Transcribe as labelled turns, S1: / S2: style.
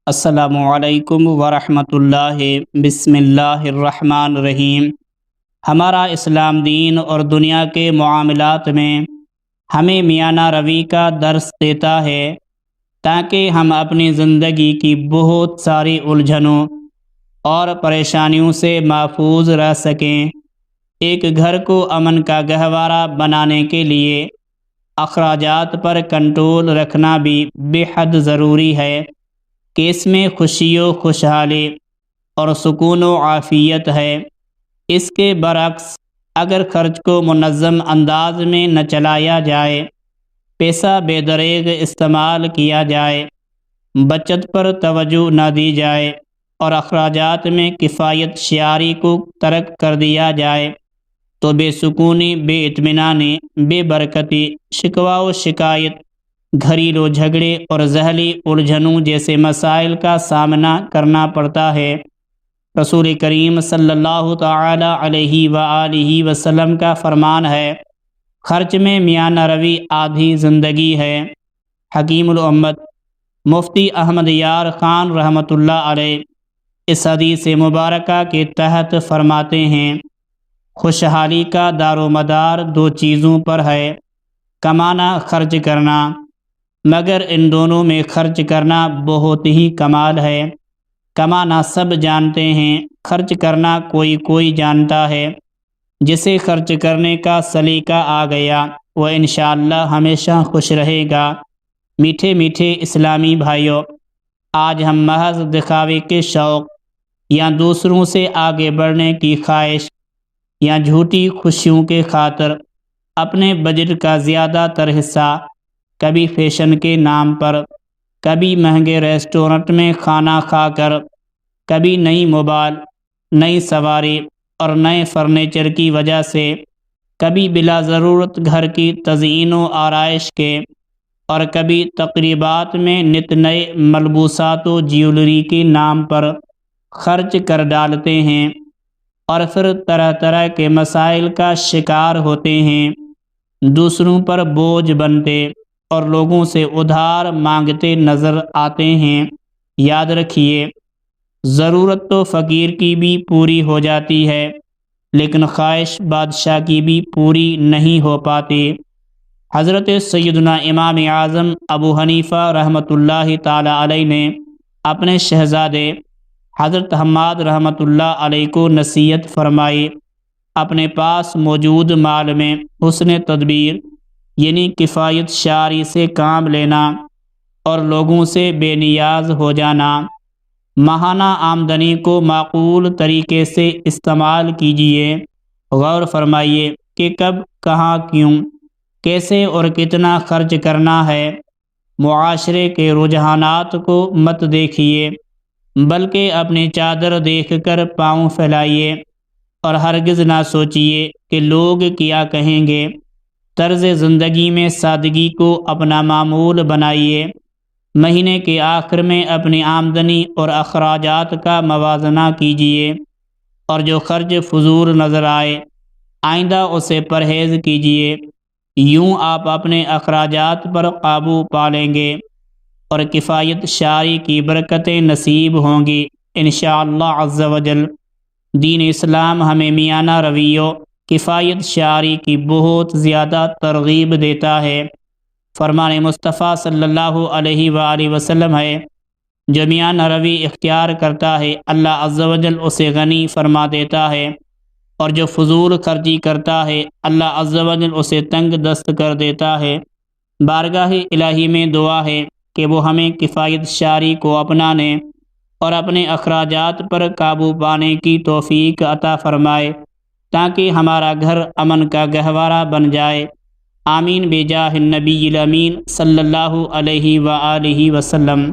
S1: السلام علیکم ورحمۃ اللہ۔ بسم اللہ الرحمن الرحیم۔ ہمارا اسلام دین اور دنیا کے معاملات میں ہمیں میانہ روی کا درس دیتا ہے تاکہ ہم اپنی زندگی کی بہت ساری الجھنوں اور پریشانیوں سے محفوظ رہ سکیں۔ ایک گھر کو امن کا گہوارہ بنانے کے لیے اخراجات پر کنٹرول رکھنا بھی بے حد ضروری ہے کہ اس میں خوشی و خوشحالی اور سکون و عافیت ہے۔ اس کے برعکس اگر خرچ کو منظم انداز میں نہ چلایا جائے، پیسہ بے دریغ استعمال کیا جائے، بچت پر توجہ نہ دی جائے اور اخراجات میں کفایت شعاری کو ترک کر دیا جائے تو بے سکونی، بے اطمینانی، بے برکتی، شکوہ و شکایت، گھریلو جھگڑے اور ذہنی الجھنوں جیسے مسائل کا سامنا کرنا پڑتا ہے۔ رسول کریم صلی اللہ تعالی علیہ وآلہ وسلم کا فرمان ہے، خرچ میں میانہ روی آدھی زندگی ہے۔ حکیم الامت مفتی احمد یار خان رحمۃ اللہ علیہ اس حدیث مبارکہ کے تحت فرماتے ہیں، خوشحالی کا دار و مدار دو چیزوں پر ہے، کمانا، خرچ کرنا، مگر ان دونوں میں خرچ کرنا بہت ہی کمال ہے۔ کمانا سب جانتے ہیں، خرچ کرنا کوئی کوئی جانتا ہے۔ جسے خرچ کرنے کا سلیقہ آ گیا وہ انشاءاللہ ہمیشہ خوش رہے گا۔ میٹھے میٹھے اسلامی بھائیوں، آج ہم محض دکھاوے کے شوق یا دوسروں سے آگے بڑھنے کی خواہش یا جھوٹی خوشیوں کے خاطر اپنے بجٹ کا زیادہ تر حصہ کبھی فیشن کے نام پر، کبھی مہنگے ریسٹورنٹ میں کھانا کھا کر، کبھی نئی موبائل، نئی سواری اور نئے فرنیچر کی وجہ سے، کبھی بلا ضرورت گھر کی تزئین و آرائش کے، اور کبھی تقریبات میں نت نئے ملبوسات و جیولری کے نام پر خرچ کر ڈالتے ہیں اور پھر طرح طرح کے مسائل کا شکار ہوتے ہیں، دوسروں پر بوجھ بنتے اور لوگوں سے ادھار مانگتے نظر آتے ہیں۔ یاد رکھیے، ضرورت تو فقیر کی بھی پوری ہو جاتی ہے لیکن خواہش بادشاہ کی بھی پوری نہیں ہو پاتی۔ حضرت سیدنا امام اعظم ابو حنیفہ رحمۃ اللہ تعالی علیہ نے اپنے شہزادے حضرت حماد رحمۃ اللہ علیہ کو نصیحت فرمائی، اپنے پاس موجود مال میں حسن تدبیر یعنی کفایت شعاری سے کام لینا اور لوگوں سے بے نیاز ہو جانا۔ ماہانہ آمدنی کو معقول طریقے سے استعمال کیجیے، غور فرمائیے کہ کب، کہاں، کیوں، کیسے اور کتنا خرچ کرنا ہے۔ معاشرے کے رجحانات کو مت دیکھیے بلکہ اپنی چادر دیکھ کر پاؤں پھیلائیے اور ہرگز نہ سوچیے کہ لوگ کیا کہیں گے۔ طرز زندگی میں سادگی کو اپنا معمول بنائیے۔ مہینے کے آخر میں اپنی آمدنی اور اخراجات کا موازنہ کیجیے اور جو خرچ فضول نظر آئے آئندہ اسے پرہیز کیجیے۔ یوں آپ اپنے اخراجات پر قابو پا لیں گے اور کفایت شعاری کی برکتیں نصیب ہوں گی انشاءاللہ عز و جل۔ دین اسلام ہمیں میانہ رویوں، کفایت شعاری کی بہت زیادہ ترغیب دیتا ہے۔ فرمان مصطفیٰ صلی اللہ علیہ وآلہ وسلم ہے، جو میانہ روی اختیار کرتا ہے اللہ عز و جل اسے غنی فرما دیتا ہے، اور جو فضول خرچی کرتا ہے اللہ عز و جل اسے تنگ دست کر دیتا ہے۔ بارگاہ الہی میں دعا ہے کہ وہ ہمیں کفایت شعاری کو اپنانے اور اپنے اخراجات پر قابو پانے کی توفیق عطا فرمائے تاکہ ہمارا گھر امن کا گہوارہ بن جائے۔ آمین بجاہ النبی الامین صلی اللہ علیہ وآلہ وسلم۔